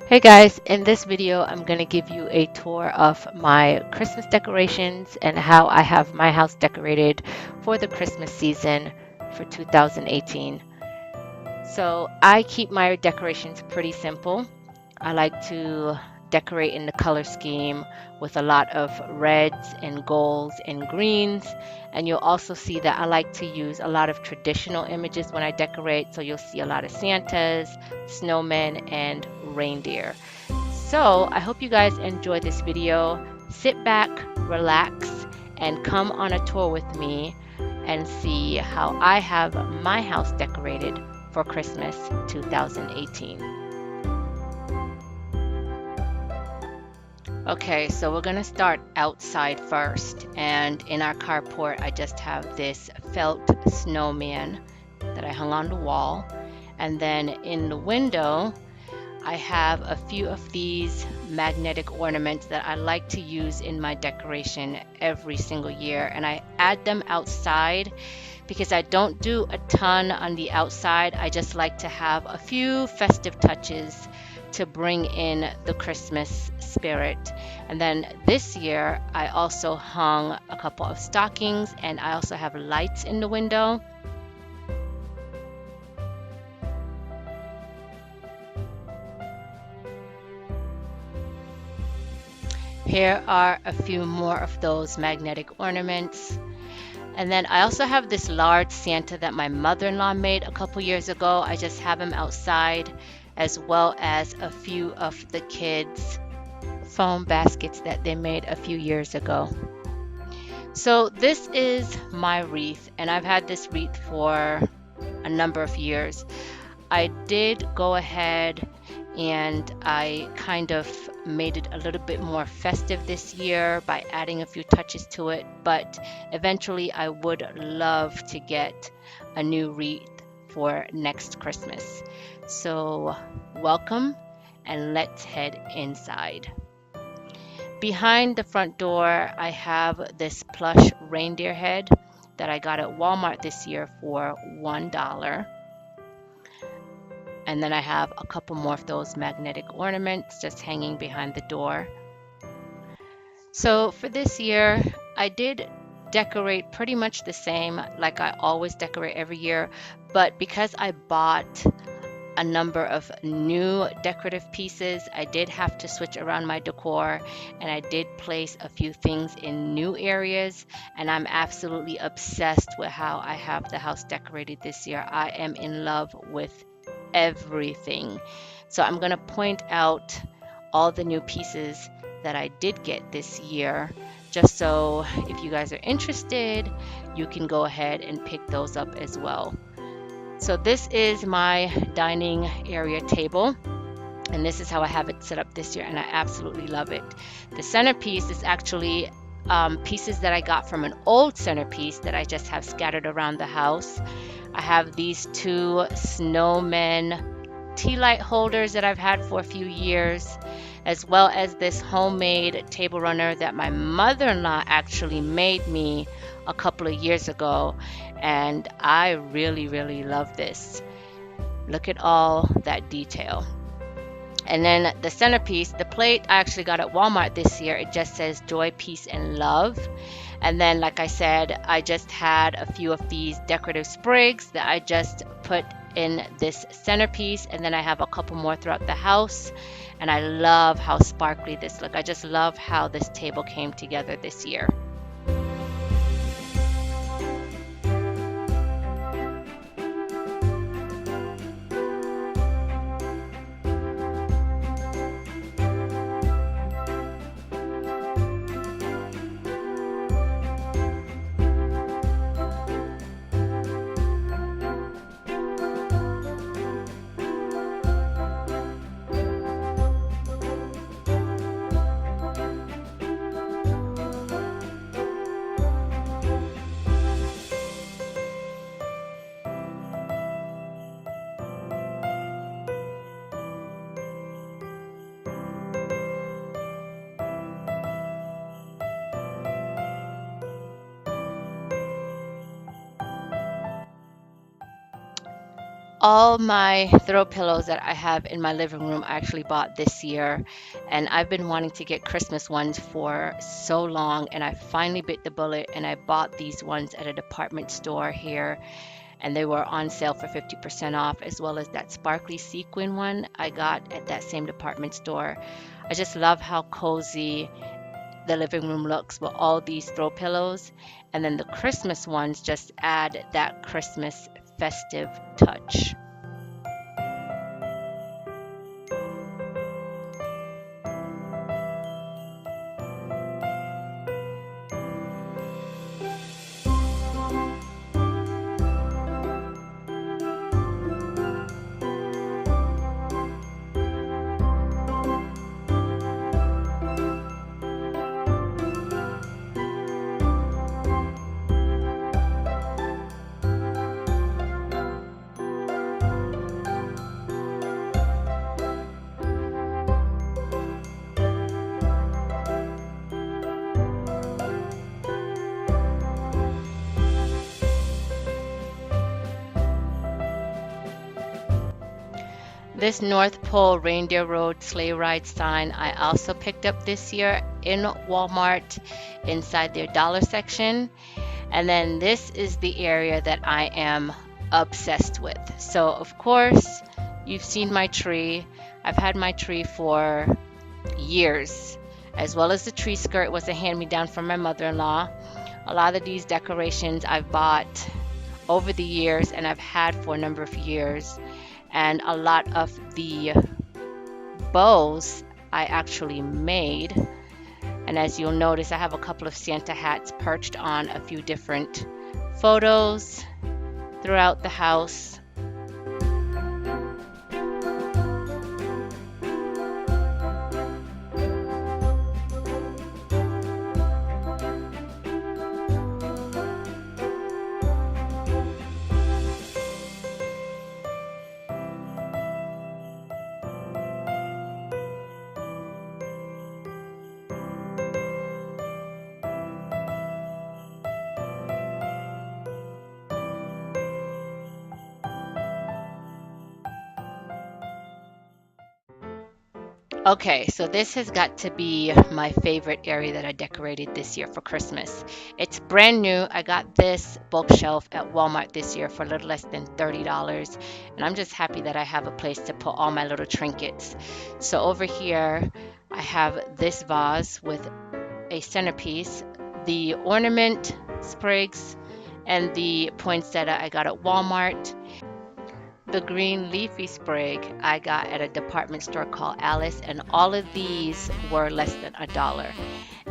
Hey guys, in this video I'm going to give you a tour of my Christmas decorations and how I have my house decorated for the Christmas season for 2018. So I keep my decorations pretty simple. I like to decorate in the color scheme with a lot of reds and golds and greens. And you'll also see that I like to use a lot of traditional images when I decorate. So you'll see a lot of Santas, snowmen, and reindeer. So I hope you guys enjoy this video. Sit back, relax, and come on a tour with me and see how I have my house decorated for Christmas 2018. Okay, so we're gonna start outside first, and in our carport I just have this felt snowman that I hung on the wall, and then in the window I have a few of these magnetic ornaments that I like to use in my decoration every single year, and I add them outside because I don't do a ton on the outside. I just like to have a few festive touches to bring in the Christmas spirit. And then this year I also hung a couple of stockings, and I also have lights in the window. Here are a few more of those magnetic ornaments. And then I also have this large Santa that my mother-in-law made a couple years ago. I just have him outside, as well as a few of the kids' foam baskets that they made a few years ago. So this is my wreath, and I've had this wreath for a number of years. I did go ahead and I kind of made it a little bit more festive this year by adding a few touches to it, but eventually I would love to get a new wreath for next Christmas. So welcome, and let's head inside. Behind the front door I have this plush reindeer head that I got at Walmart this year for $1. And then I have a couple more of those magnetic ornaments just hanging behind the door. So for this year, I did decorate pretty much the same like I always decorate every year, but because I bought a number of new decorative pieces, I did have to switch around my decor, and I did place a few things in new areas, and I'm absolutely obsessed with how I have the house decorated this year. I am in love with everything. So I'm going to point out all the new pieces that I did get this year, just so if you guys are interested, you can go ahead and pick those up as well. So this is my dining area table, and this is how I have it set up this year, and I absolutely love it. The centerpiece is actually pieces that I got from an old centerpiece that I just have scattered around the house. I have these two snowmen tea light holders that I've had for a few years, as well as this homemade table runner that my mother-in-law actually made me a couple of years ago, and I really love this. Look at all that detail. And then the centerpiece, the plate, I actually got at Walmart this year. It just says joy, peace, and love. And then, like I said, I just had a few of these decorative sprigs that I just put in this centerpiece. And then I have a couple more throughout the house. And I love how sparkly this looks. I just love how this table came together this year. All my throw pillows that I have in my living room I actually bought this year, and I've been wanting to get Christmas ones for so long, and I finally bit the bullet and I bought these ones at a department store here, and they were on sale for 50% off, as well as that sparkly sequin one I got at that same department store. I just love how cozy the living room looks with all these throw pillows, and then the Christmas ones just add that Christmas festive touch. This North Pole Reindeer Road sleigh ride sign I also picked up this year in Walmart inside their dollar section. And then this is the area that I am obsessed with. So, of course, you've seen my tree. I've had my tree for years, as well as the tree skirt was a hand me down from my mother in law. A lot of these decorations I've bought over the years and I've had for a number of years. And a lot of the bows I actually made. And as you'll notice, I have a couple of Santa hats perched on a few different photos throughout the house. Okay, so this has got to be my favorite area that I decorated this year for Christmas. It's brand new. I got this bookshelf at Walmart this year for a little less than $30, and I'm just happy that I have a place to put all my little trinkets. So over here, I have this vase with a centerpiece, the ornament sprigs, and the poinsettia I got at Walmart. The green leafy sprig I got at a department store called Alice, and all of these were less than $1.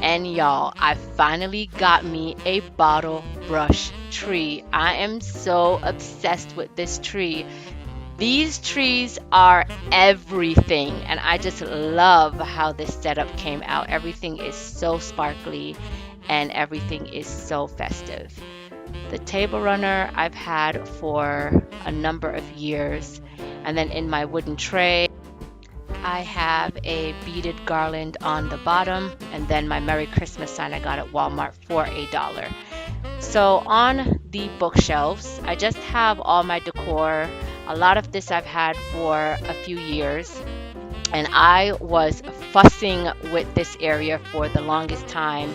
And y'all, I finally got me a bottle brush tree. I am so obsessed with this tree. These trees are everything, and I just love how this setup came out. Everything is so sparkly and everything is so festive. The table runner I've had for a number of years. And then in my wooden tray, I have a beaded garland on the bottom, and then my Merry Christmas sign I got at Walmart for $1. So on the bookshelves, I just have all my decor. A lot of this I've had for a few years, and I was fussing with this area for the longest time,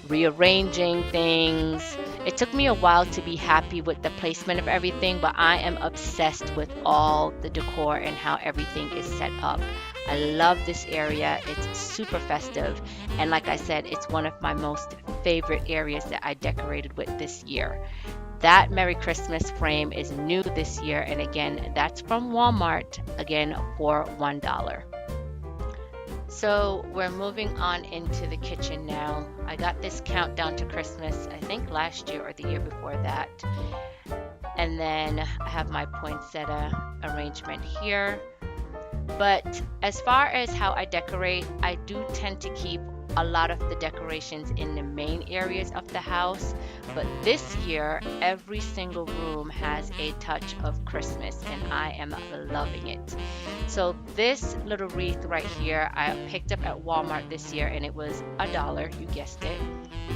rearranging things. It took me a while to be happy with the placement of everything, but I am obsessed with all the decor and how everything is set up. I love this area. It's super festive. And like I said, it's one of my most favorite areas that I decorated with this year. That Merry Christmas frame is new this year. And again, that's from Walmart, again, for $1. So we're moving on into the kitchen now. I got this countdown to Christmas, I think last year or the year before that. And then I have my poinsettia arrangement here. But as far as how I decorate, I do tend to keep a lot of the decorations in the main areas of the house. But this year, every single room has a touch of Christmas, and I am loving it. So this little wreath right here, I picked up at Walmart this year, and it was $1, you guessed it.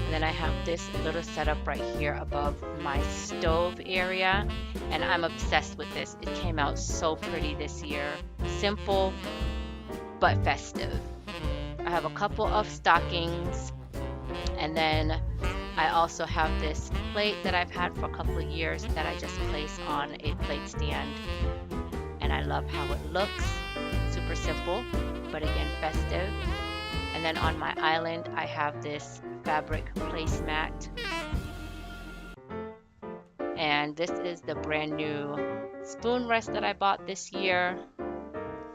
And then I have this little setup right here above my stove area, and I'm obsessed with this. It came out so pretty this year. Simple but festive. I have a couple of stockings, and then I also have this plate that I've had for a couple of years that I just place on a plate stand, and I love how it looks. Super simple, but again festive. And then on my island, I have this fabric placemat, and this is the brand new spoon rest that I bought this year,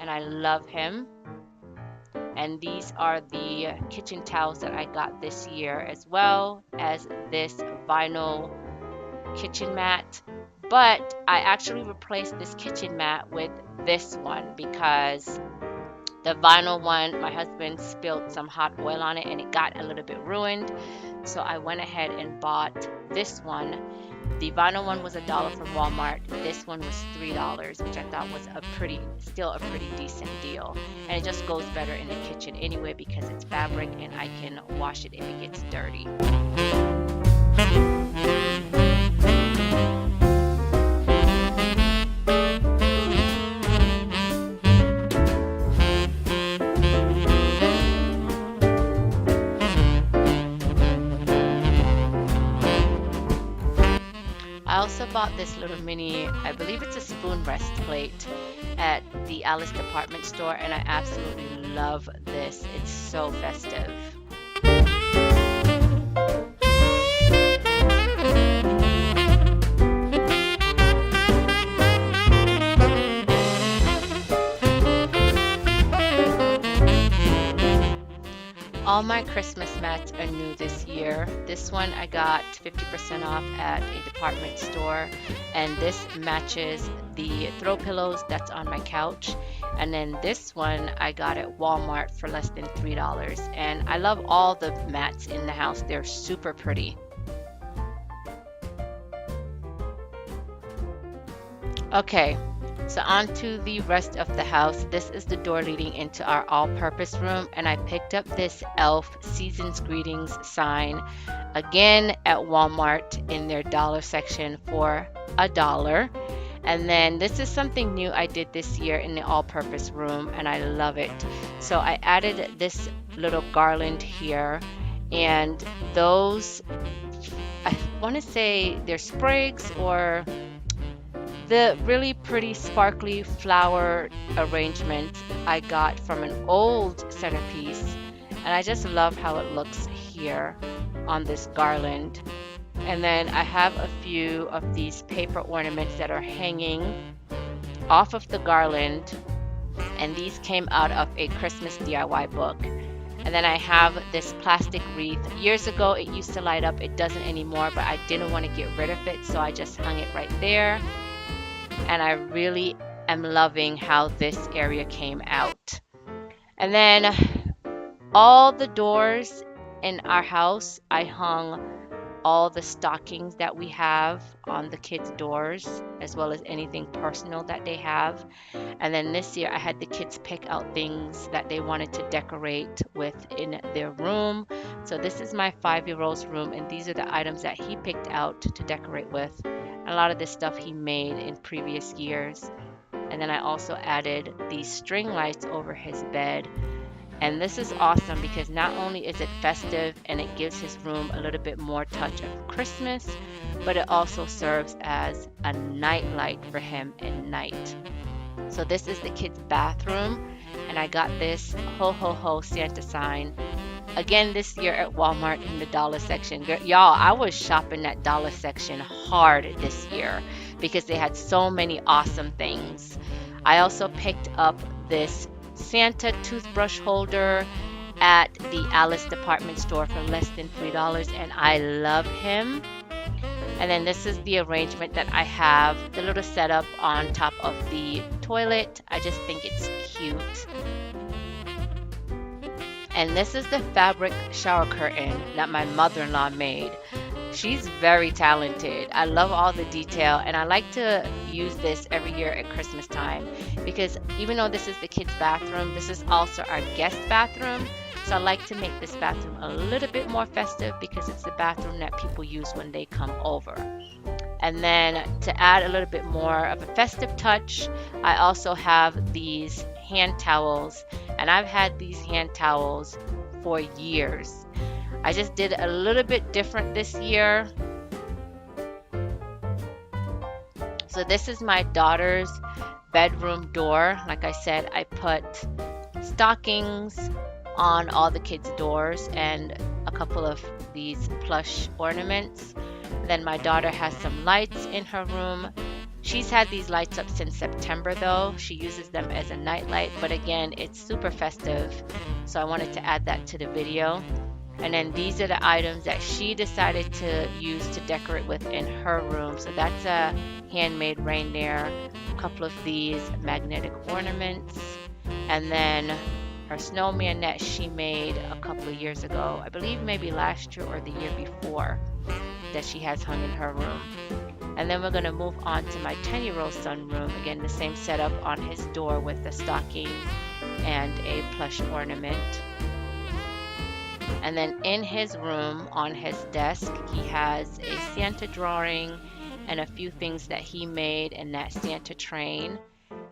and I love him. And these are the kitchen towels that I got this year, as well as this vinyl kitchen mat. But I actually replaced this kitchen mat with this one because the vinyl one, my husband spilled some hot oil on it and it got a little bit ruined. So I went ahead and bought this one. The vinyl one was $1 from Walmart. This one was $3, which I thought was still a pretty decent deal. And it just goes better in the kitchen anyway because it's fabric and I can wash it if it gets dirty. I also bought this little mini, I believe it's a spoon rest plate at the Alice department store, and I absolutely love this. It's so festive. All my Christmas mats are new this year. This one I got 50% off at a department store, and this matches the throw pillows that's on my couch. And then this one I got at Walmart for less than $3. And I love all the mats in the house. They're super pretty. Okay, so on to the rest of the house. This is the door leading into our all-purpose room, and I picked up this Elf Season's Greetings sign again at Walmart in their dollar section for $1. And then this is something new I did this year in the all-purpose room, and I love it. So I added this little garland here, and those, I want to say they're sprigs or the really pretty sparkly flower arrangement I got from an old centerpiece, and I just love how it looks here on this garland. And then I have a few of these paper ornaments that are hanging off of the garland, and these came out of a Christmas DIY book. And then I have this plastic wreath. Years ago it used to light up, it doesn't anymore, but I didn't want to get rid of it, so I just hung it right there. And I really am loving how this area came out. And then all the doors in our house, I hung all the stockings that we have on the kids' doors, as well as anything personal that they have. And then this year I had the kids pick out things that they wanted to decorate with in their room. So this is my 5-year-old's room, and these are the items that he picked out to decorate with. A lot of this stuff he made in previous years. And then I also added these string lights over his bed. And this is awesome because not only is it festive and it gives his room a little bit more touch of Christmas, but it also serves as a night light for him at night. So this is the kids' bathroom, and I got this ho ho ho Santa sign again this year at Walmart in the dollar section. Y'all, I was shopping that dollar section hard this year because they had so many awesome things. I also picked up this Santa toothbrush holder at the Alice department store for less than $3, and I love him. And then this is the arrangement that I have, the little setup on top of the toilet. I just think it's cute. And this is the fabric shower curtain that my mother-in-law made. She's very talented. I love all the detail, and I like to use this every year at Christmas time because even though this is the kids' bathroom, this is also our guest bathroom. So I like to make this bathroom a little bit more festive because it's the bathroom that people use when they come over. And then to add a little bit more of a festive touch, I also have these hand towels, and I've had these hand towels for years. I just did a little bit different this year. So this is my daughter's bedroom door. Like I said, I put stockings on all the kids' doors and a couple of these plush ornaments. Then my daughter has some lights in her room. She's had these lights up since September though. She uses them as a night light, but again, it's super festive. So I wanted to add that to the video. And then these are the items that she decided to use to decorate with in her room. So that's a handmade reindeer, a couple of these magnetic ornaments, and then her snowman that she made a couple of years ago. I believe maybe last year or the year before, that she has hung in her room. And then we're going to move on to my 10-year-old son room. Again, the same setup on his door with the stocking and a plush ornament. And then in his room, on his desk, he has a Santa drawing and a few things that he made in that Santa train.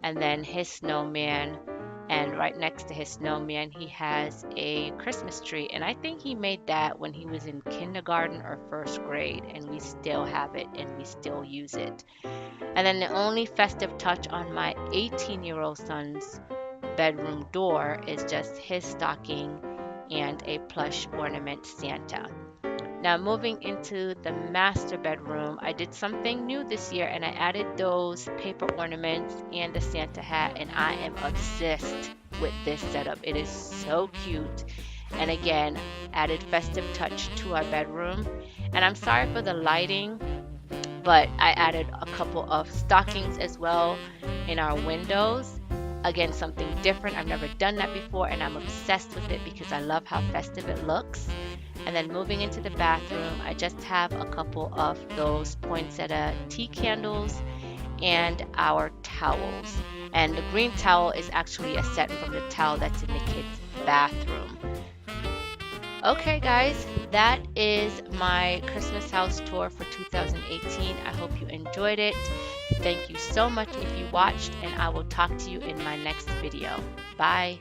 And then his snowman. And right next to his snowman, he has a Christmas tree. And I think he made that when he was in kindergarten or first grade. And we still have it and we still use it. And then the only festive touch on my 18-year-old son's bedroom door is just his stocking and a plush ornament Santa. Now moving into the master bedroom, I did something new this year and I added those paper ornaments and the Santa hat, and I am obsessed with this setup. It is so cute, and again, added festive touch to our bedroom. And I'm sorry for the lighting, but I added a couple of stockings as well in our windows. Again, something different. I've never done that before and I'm obsessed with it because I love how festive it looks. And then moving into the bathroom, I just have a couple of those poinsettia tea candles and our towels. And the green towel is actually a set from the towel that's in the kids' bathroom. Okay guys, that is my Christmas house tour for 2018. I hope you enjoyed it. Thank you so much if you watched, and I will talk to you in my next video. Bye.